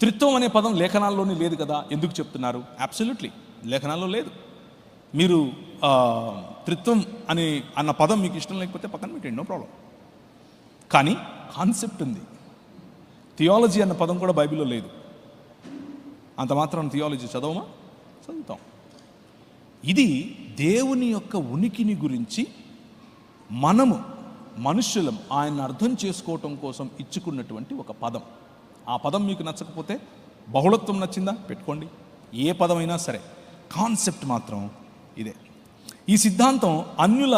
త్రిత్వం అనే పదం లేఖనాల్లోనే లేదు కదా, ఎందుకు చెప్తున్నారు? అబ్సల్యూట్లీ లేఖనాల్లో లేదు. మీరు త్రిత్వం అన్న పదం మీకు ఇష్టం లేకపోతే పక్కన పెట్టండి, నో ప్రాబ్లం. కానీ కాన్సెప్ట్ ఉంది. థియాలజీ అన్న పదం కూడా బైబిల్లో లేదు. అంత మాత్రం థియాలజీ చదవమా? చదువుతాం. ఇది దేవుని యొక్క ఉనికిని గురించి మనుష్యులం ఆయన అర్థం చేసుకోవటం కోసం ఇచ్చుకున్నటువంటి ఒక పదం. ఆ పదం మీకు నచ్చకపోతే, బహుళత్వం నచ్చిందా పెట్టుకోండి, ఏ పదమైనా సరే, కాన్సెప్ట్ మాత్రం ఇదే. ఈ సిద్ధాంతం అన్యుల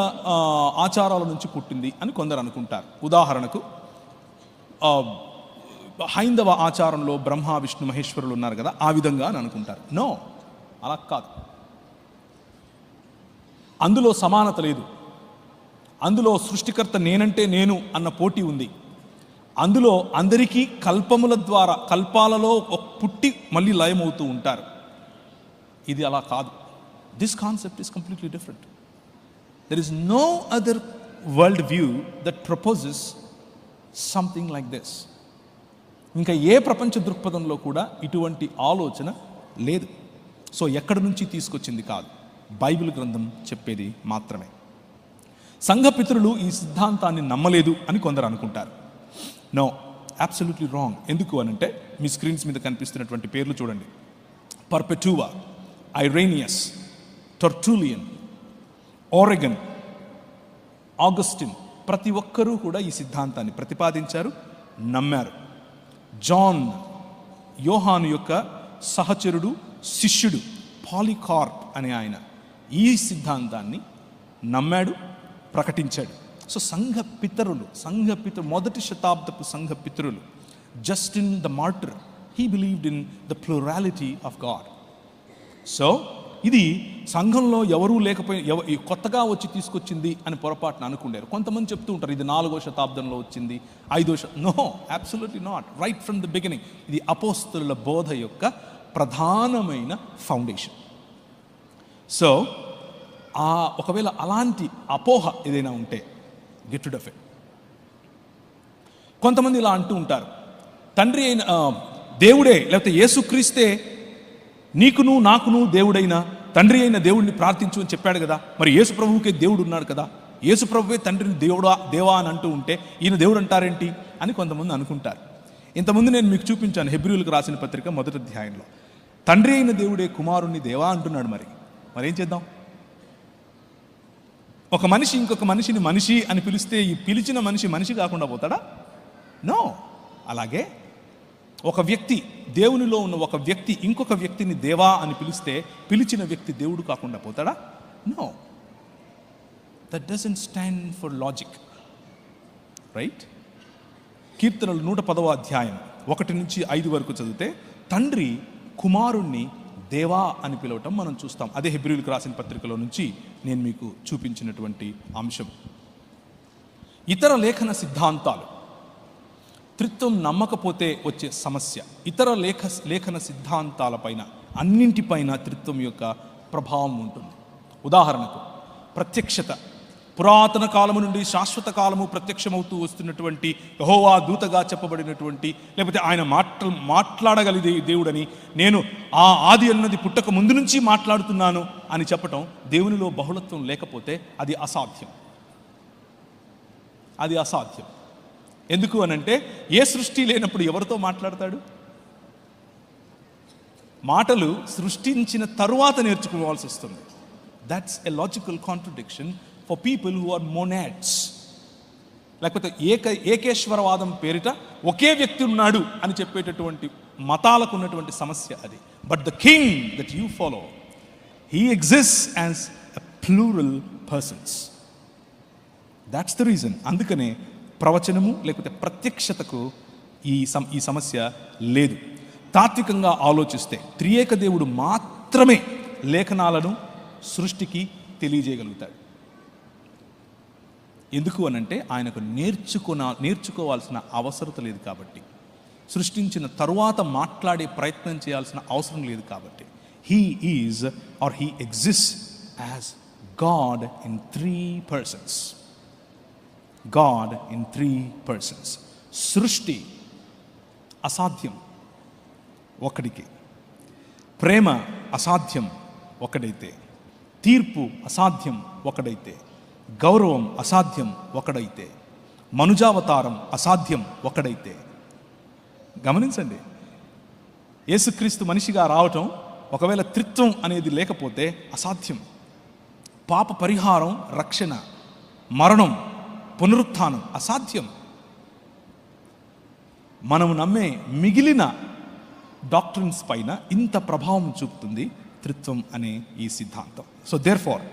ఆచారాల నుంచి పుట్టింది అని కొందరు అనుకుంటారు. ఉదాహరణకు హైందవ ఆచారంలో బ్రహ్మ విష్ణు మహేశ్వరులు ఉన్నారు కదా, ఆ విధంగా అని అనుకుంటారు. నో, అలా కాదు. అందులో సమానత లేదు. అందులో సృష్టికర్త నేనంటే నేను అన్న పోటీ ఉంది. అందులో అందరికీ కల్పముల ద్వారా, కల్పాలలో పుట్టి మళ్ళీ లయమవుతూ ఉంటారు. ఇది అలా కాదు. This concept is completely different. There is no other world view that proposes something like this. ఇంకా ఏ ప్రపంచ దృక్పథంలో కూడా ఇటువంటి ఆలోచన లేదు. సో ఎక్కడి నుంచి తీసుకొచ్చింది కాదు, బైబిల్ గ్రంథం చెప్పేది మాత్రమే. సంఘపితరులు ఈ సిద్ధాంతాన్ని నమ్మలేదు అని కొందరు అనుకుంటారు. No, absolutely wrong. ఎందుకు అనంటే, మీ స్క్రీన్స్ మీద కనిపిస్తున్నటువంటి పేర్లు చూడండి. పర్పెటువా, ఐరేనియస్, టర్టూలియన్, ఓరెగన్, ఆగస్టిన్, ప్రతి ఒక్కరూ కూడా ఈ సిద్ధాంతాన్ని ప్రతిపాదించారు, నమ్మారు. జాన్, యోహాను యొక్క సహచరుడు, శిష్యుడు పాలికార్ప్ అనే ఆయన ఈ సిద్ధాంతాన్ని నమ్మాడు, ప్రకటించాడు. సో సంఘ మొదటి శతాబ్దపు సంఘ పితరులు, Justin the Martyr, he believed in the plurality of God. So ఇది సంఘంలో ఎవరూ లేకపోయినా కొత్తగా వచ్చి తీసుకొచ్చింది అని పొరపాటున అనుకున్నారు. కొంతమంది చెప్తూ ఉంటారు ఇది 4వ శతాబ్దంలో వచ్చింది, 5వ no, absolutely not. Right from the beginning ఇది అపోస్తలుల బోధ యొక్క ప్రధానమైన ఫౌండేషన్. సో ఒకవేళ అలాంటి అపోహ ఏదైనా ఉంటే గెట్ రిడ్ ఆఫ్ ఇట్. కొంతమంది ఇలా అంటూ ఉంటారు, తండ్రి అయిన దేవుడే లేకపోతే యేసుక్రీస్తే నీకును నాకును దేవుడైన తండ్రి అయిన దేవుడిని ప్రార్థించు అని చెప్పాడు కదా, మరి యేసు ప్రభువుకే దేవుడు ఉన్నాడు కదా, యేసు ప్రభువే తండ్రిని దేవా అని అంటూ ఉంటే ఈయన దేవుడు అంటారేంటి అని కొంతమంది అనుకుంటారు. ఇంతకుముందు నేను మీకు చూపించాను హెబ్రీయులకు రాసిన పత్రిక 1వ అధ్యాయంలో తండ్రి అయిన దేవుడే కుమారుణ్ణి దేవా అంటున్నాడు. మరేం చేద్దాం? ఒక మనిషి ఇంకొక మనిషిని మనిషి అని పిలిస్తే ఈ పిలిచిన మనిషి కాకుండా పోతాడా? నో. అలాగే ఒక వ్యక్తి, దేవునిలో ఉన్న ఒక వ్యక్తి ఇంకొక వ్యక్తిని దేవా అని పిలిస్తే పిలిచిన వ్యక్తి దేవుడు కాకుండా పోతాడా? No. That doesn't stand for logic, right? కీర్తనలు 110వ అధ్యాయం 1 నుంచి 5 వరకు చదివితే తండ్రి కుమారుణ్ణి దేవా అని పిలవటం మనం చూస్తాం. అదే హెబ్రీయులకు రాసిన పత్రికలో నుంచి నేను మీకు చూపించినటువంటి అంశం. ఇతర లేఖన సిద్ధాంతాలు, త్రిత్వం నమ్మకపోతే వచ్చే సమస్య, ఇతర లేఖన సిద్ధాంతాలపైన అన్నింటిపైన త్రిత్వం యొక్క ప్రభావం ఉంటుంది. ఉదాహరణకు ప్రత్యక్షత, పురాతన కాలము నుండి శాశ్వత కాలము ప్రత్యక్షమవుతూ వస్తున్నటువంటి యెహోవా దూతగా చెప్పబడినటువంటి, లేకపోతే ఆయన మాట్లాడగలిగే దేవుడని, నేను ఆ ఆది అన్నది పుట్టక ముందు నుంచి మాట్లాడుతున్నాను అని చెప్పటం, దేవునిలో బహుళత్వం లేకపోతే అది అసాధ్యం. ఎందుకు అనంటే ఏ సృష్టి లేనప్పుడు ఎవరితో మాట్లాడతాడు? మాటలు సృష్టించిన తరువాత నేర్చుకోవాల్సి వస్తుంది. That's a logical contradiction for people who are monads. లేకపోతే ఏకేశ్వరవాదం పేరిట ఒకే వ్యక్తి ఉన్నాడు అని చెప్పేటటువంటి మతాలకు ఉన్నటువంటి సమస్య అది. But the king that you follow, he exists as a plural persons. That's the reason. అందుకనే ప్రవచనము లేకపోతే ప్రత్యక్షతకు ఈ సమస్య లేదు. తాత్వికంగా ఆలోచిస్తే త్రియేక దేవుడు మాత్రమే లేఖనాలను సృష్టికి తెలియజేయగలుగుతాడు. ఎందుకు అనంటే ఆయనకు నేర్చుకోవాల్సిన అవసరం లేదు కాబట్టి, సృష్టించిన తరువాత మాట్లాడే ప్రయత్నం చేయాల్సిన అవసరం లేదు కాబట్టి. He is or he exists as God in 3 persons. God in 3 persons. సృష్టి అసాధ్యం. ఒకడికి, ప్రేమ అసాధ్యం ఒకడైతే, తీర్పు అసాధ్యం ఒకడైతే, గౌరవం అసాధ్యం ఒకడైతే, మనుజావతారం అసాధ్యం ఒకడైతే. గమనించండి, యేసుక్రీస్తు మనిషిగా రావటం, ఒకవేళ త్రిత్వం అనేది లేకపోతే అసాధ్యం. పాప పరిహారం, రక్షణ, మరణం, పునరుత్థానం అసాధ్యం. మనము నమ్మే మిగిలిన డాక్ట్రిన్స్ పైన ఇంత ప్రభావం చూపుతుంది త్రిత్వం అనే ఈ సిద్ధాంతం. So therefore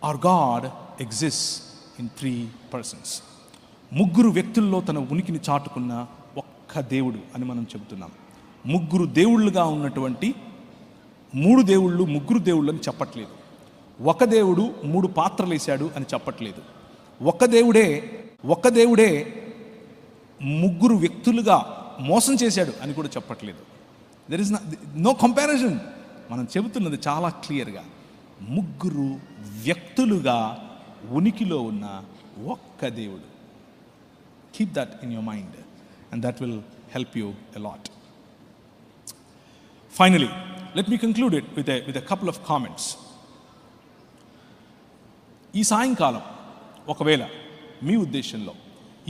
hour God exists in 3 persons. 3 వ్యక్తుల్లో తన ఉనికిని చాటుకున్న ఒక్క దేవుడు అని మనం చెబుతున్నాం. 3 దేవుళ్ళుగా ఉన్నటువంటి 3 దేవుళ్ళు 3 దేవుళ్ళు అని చెప్పట్లేదు. ఒక దేవుడు 3 పాత్రలు వేశాడు అని చెప్పట్లేదు. ఒక దేవుడే 3 వ్యక్తులుగా మోసం చేశాడు అని కూడా చెప్పట్లేదు. There is no comparison. మనం చెబుతున్నది చాలా క్లియర్గా 3 వ్యక్తులుగా ఉనికిలో ఉన్న ఒక్క దేవుడు. Keep that in your mind and that will help you a lot. Finally let me conclude it with a couple of comments. ఈ సాయంకాలం ఒకవేళ మీ ఉద్దేశంలో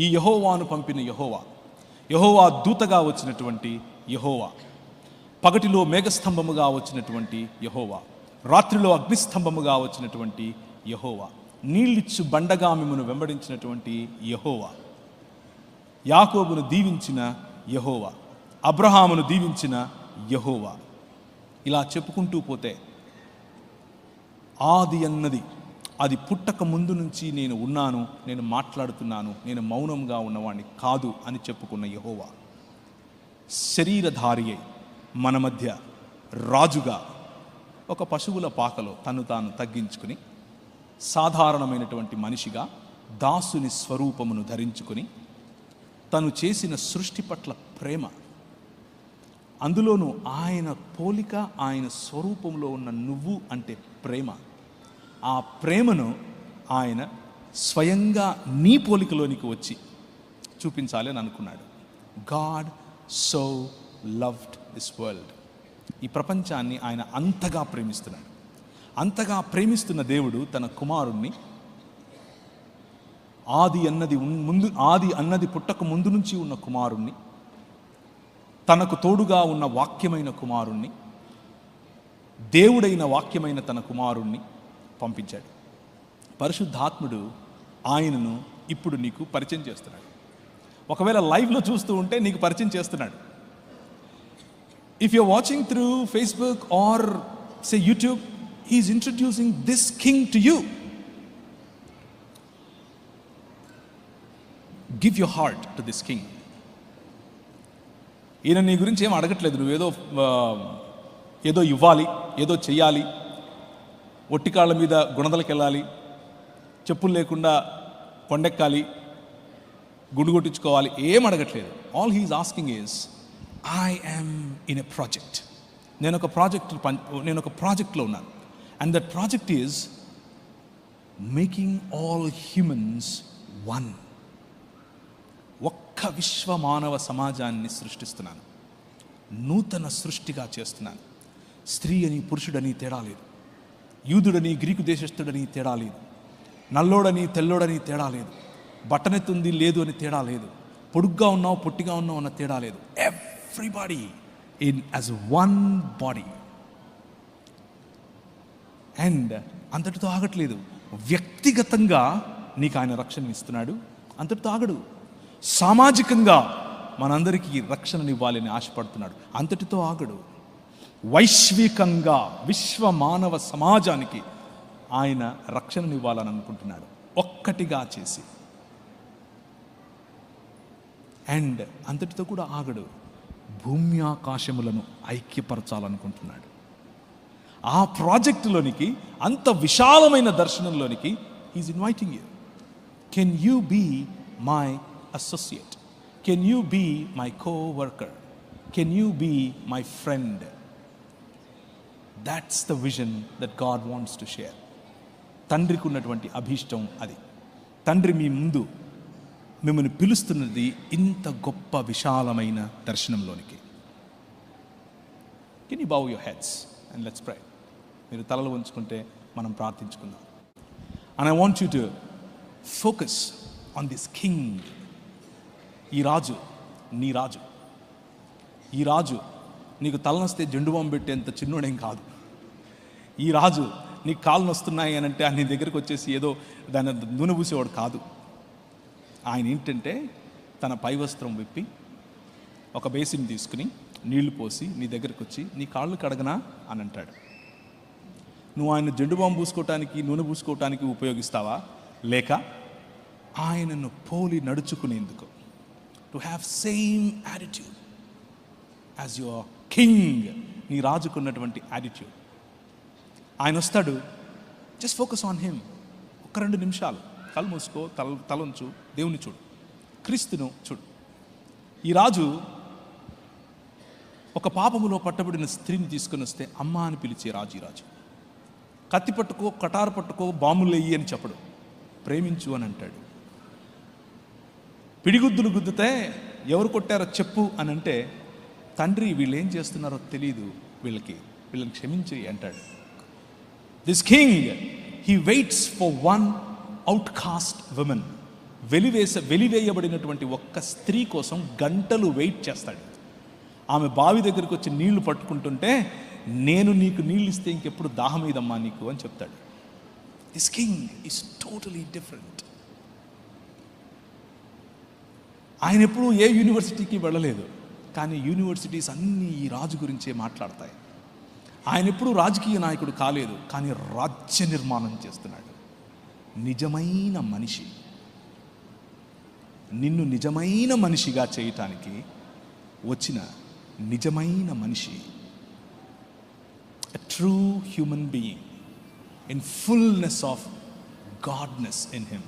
ఈ యెహోవాను పంపిన యెహోవా దూతగా వచ్చినటువంటి యెహోవా, పగటిలో మేఘస్తంభముగా వచ్చినటువంటి యెహోవా, రాత్రిలో అగ్నిస్తంభముగా వచ్చినటువంటి యెహోవా, నీళ్ళిచ్చు బండగా మిమ్మను వెంబడించినటువంటి యెహోవా, యాకోబును దీవించిన యెహోవా, అబ్రహామును దీవించిన యెహోవా, ఇలా చెప్పుకుంటూ పోతే ఆది అన్నది, అది పుట్టక ముందు నుంచి నేను ఉన్నాను, నేను మాట్లాడుతున్నాను, నేను మౌనంగా ఉన్నవాడిని కాదు అని చెప్పుకున్న యెహోవా, శరీరధారి అయి మన మధ్య రాజుగా ఒక పశువుల పాకలో తను తాను తగ్గించుకుని సాధారణమైనటువంటి మనిషిగా దాసుని స్వరూపమును ధరించుకుని తను చేసిన సృష్టి పట్ల ప్రేమ, అందులోనూ ఆయన పోలిక, ఆయన స్వరూపంలో ఉన్న నువ్వు అంటే ప్రేమ, ఆ ప్రేమను ఆయన స్వయంగా నీ పోలికలోనికి వచ్చి చూపించాలి అని అనుకున్నాడు. God so loved this world. ఈ ప్రపంచాన్ని ఆయన అంతగా ప్రేమిస్తున్నాడు. అంతగా ప్రేమిస్తున్న దేవుడు తన కుమారుణ్ణి, ఆది అన్నది పుట్టక ముందు నుంచి ఉన్న కుమారుణ్ణి, తనకు తోడుగా ఉన్న వాక్యమైన కుమారుణ్ణి, దేవుడైన వాక్యమైన తన కుమారుణ్ణి పంపించాడు. పరిశుద్ధాత్ముడు ఆయనను ఇప్పుడు నీకు పరిచయం చేస్తున్నాడు. ఒకవేళ లైవ్లో చూస్తూ ఉంటే నీకు పరిచయం చేస్తున్నాడు. If you are watching through Facebook or say YouTube, he is introducing this king to you. Give your heart to this king. ఈయన నీ గురించి ఏం అడగట్లేదు. నువ్వేదో ఏదో ఇవ్వాలి, ఏదో చెయ్యాలి, ఒట్టికాళ్ళ మీద గుణదలకు వెళ్ళాలి, చెప్పులు లేకుండా కొండెక్కాలి, గుండు కొట్టించుకోవాలి, ఏం అడగట్లేదు. All he is asking is, I am in a project. నేను ఒక ప్రాజెక్ట్లో ఉన్నాను. And that project is making all humans one. ఒక్క విశ్వ మానవ సమాజాన్ని సృష్టిస్తున్నాను, నూతన సృష్టిగా చేస్తున్నాను. స్త్రీ అని పురుషుడని తేడా లేదు, యూదుడని గ్రీకు దేశస్థుడని తేడా లేదు, నల్లోడని తెల్లోడని తేడా లేదు, బట్టనెత్తుంది లేదు అని తేడా లేదు, పొడుగ్గా ఉన్నావు పొట్టిగా ఉన్నావు అన్న తేడా లేదు. Everybody in as one body. And అంతటితో ఆగట్లేదు. వ్యక్తిగతంగా నీకు ఆయన రక్షణ ఇస్తున్నాడు, అంతటితో ఆగడు. సామాజికంగా మనందరికీ రక్షణనివ్వాలని ఆశపడుతున్నాడు, అంతటితో ఆగడు. వైశ్వికంగా విశ్వ మానవ సమాజానికి ఆయన రక్షణనివ్వాలని అనుకుంటున్నాడు, ఒక్కటిగా చేసి. అండ్ అంతటితో కూడా ఆగడు, భూమ్యాకాశములను ఐక్యపరచాలనుకుంటున్నాడు. ఆ ప్రాజెక్టులోనికి, అంత విశాలమైన దర్శనంలోనికి he's inviting you. Can you be my associate? Can you be my coworker? Can you be my friend? That's the vision that God wants to share. తండ్రికి ఉన్నటువంటి అభీష్టం అది. తండ్రి మీ ముందు మిమ్మల్ని పిలుస్తున్నది ఇంత గొప్ప విశాలమైన దర్శనంలోనికి. Can you bow your heads and let's pray. మీరు తలలు ఉంచుకుంటే మనం ప్రార్థించుకుందాం. And I want you to focus on this king. ఈ రాజు నీ రాజు. ఈ రాజు నీకు తలనొస్తే జెండు బాంబు పెట్టేంత చిన్నోడేం కాదు. ఈ రాజు నీకు కాళ్ళు నొస్తున్నాయి అని అంటే నీ దగ్గరికి వచ్చేసి ఏదో దాన్ని నూనె పూసేవాడు కాదు. ఆయన ఏంటంటే తన పై వస్త్రం విప్పి ఒక బేసిన్ తీసుకుని నీళ్లు పోసి నీ దగ్గరికి వచ్చి నీ కాళ్ళు కడగనా అని అంటాడు. నువ్వు ఆయన జెండు బాంబు పూసుకోవటానికి నూనె పూసుకోవటానికి ఉపయోగిస్తావా, లేక ఆయనను పోలి నడుచుకునేందుకు, to have same attitude as your king, నీ రాజుకున్నటువంటి యాటిట్యూడ్. ఆయన వస్తాడు. Just focus on him. ఒక 2 నిమిషాలు కళ్ళు మూసుకో, తలంచు, దేవుని చూడు, క్రీస్తును చూడు. ఈ రాజు ఒక పాపములో పట్టబడిన స్త్రీని తీసుకుని వస్తే అమ్మ అని పిలిచే రాజు ఈ రాజు. కత్తి పట్టుకో, కటారు పట్టుకో, బాంబులు వెయ్యి అని చెప్పడు, ప్రేమించు అని అంటాడు. పిడిగుద్దులు గుద్దితే ఎవరు కొట్టారో చెప్పు అని అంటే, తండ్రి వీళ్ళు ఏం చేస్తున్నారో తెలియదు, వీళ్ళని క్షమించి అంటాడు. This king he waits for one outcast women. వెలివేయబడినటువంటి ఒక్క స్త్రీ కోసం గంటలు వెయిట్ చేస్తాడు. ఆమె బావి దగ్గరికి వచ్చి నీళ్లు పట్టుకుంటుంటే, నేను నీకు నీళ్ళు ఇస్తే ఇంకెప్పుడు దాహం ఇదమ్మా నీకు అని చెప్తాడు. This king is totally different. ఆయన ఎప్పుడూ ఏ యూనివర్సిటీకి వెళ్ళలేదు, కానీ యూనివర్సిటీస్ అన్నీ ఈ రాజు గురించే మాట్లాడతాయి. ఆయన ఎప్పుడూ రాజకీయ నాయకుడు కాలేదు, కానీ రాజ్య నిర్మాణం చేస్తున్నాడు. నిజమైన మనిషి, నిన్ను నిజమైన మనిషిగా చేయటానికి వచ్చిన నిజమైన మనిషి, a true human being in fullness of godness in him.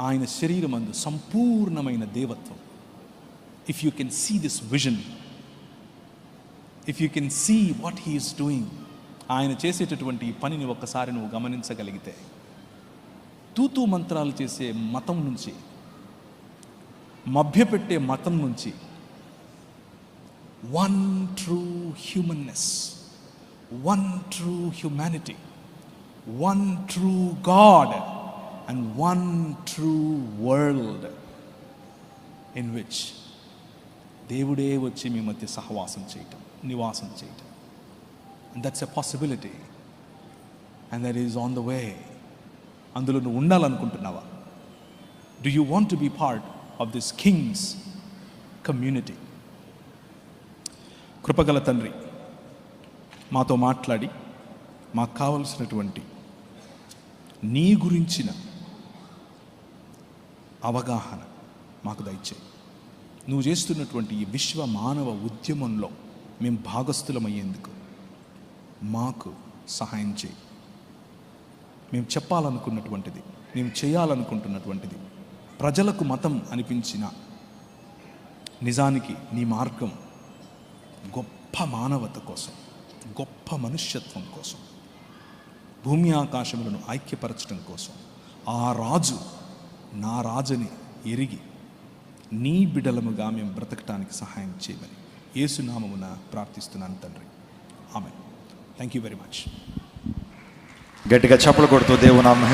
ఆయన శరీరమందు సంపూర్ణమైన దేవత్వం. If you can see this vision, if you can see what he is doing, ఆయన చేసేటటువంటి పనిని ఒక్కసారి నువ్వు గమనించగలిగితే, తూతూ మంత్రాలు చేసే మతం నుంచి, మభ్యపెట్టే మతం నుంచి, one true humanness, one true humanity, one true God and one true world in which దేవుడే వచ్చి మీ మధ్య సహవాసం చేయటం, నివాసం చేయటం. And that's a possibility, and that is on the way. అందులో నువ్వు ఉండాలనుకుంటున్నావా? Do you want to be part of this king's community? కృపగల తండ్రి, మాతో మాట్లాడి మాకు కావలసినటువంటి నీ గురించిన అవగాహన మాకు దయచేయి. నువ్వు చేస్తున్నటువంటి ఈ విశ్వ మానవ ఉద్యమంలో మేము భాగస్థులమయ్యేందుకు మాకు సహాయం చేయి. మేము చెప్పాలనుకున్నటువంటిది, మేము చేయాలనుకుంటున్నటువంటిది ప్రజలకు మతం అనిపించిన, నిజానికి నీ మార్గం గొప్ప మానవత కోసం, గొప్ప మనుష్యత్వం కోసం, భూమి ఆకాశములను ఐక్యపరచడం కోసం. ఆ రాజు నా రాజుని ఎరిగి నీ బిడలముగా మేము బ్రతకటానికి సహాయం చేయమని యేసు నామమున ప్రార్థిస్తున్నాను తండ్రి. ఆమేన్. Thank you very much. గట్టిగా చప్పలు కొడుతూ దేవుని నామమున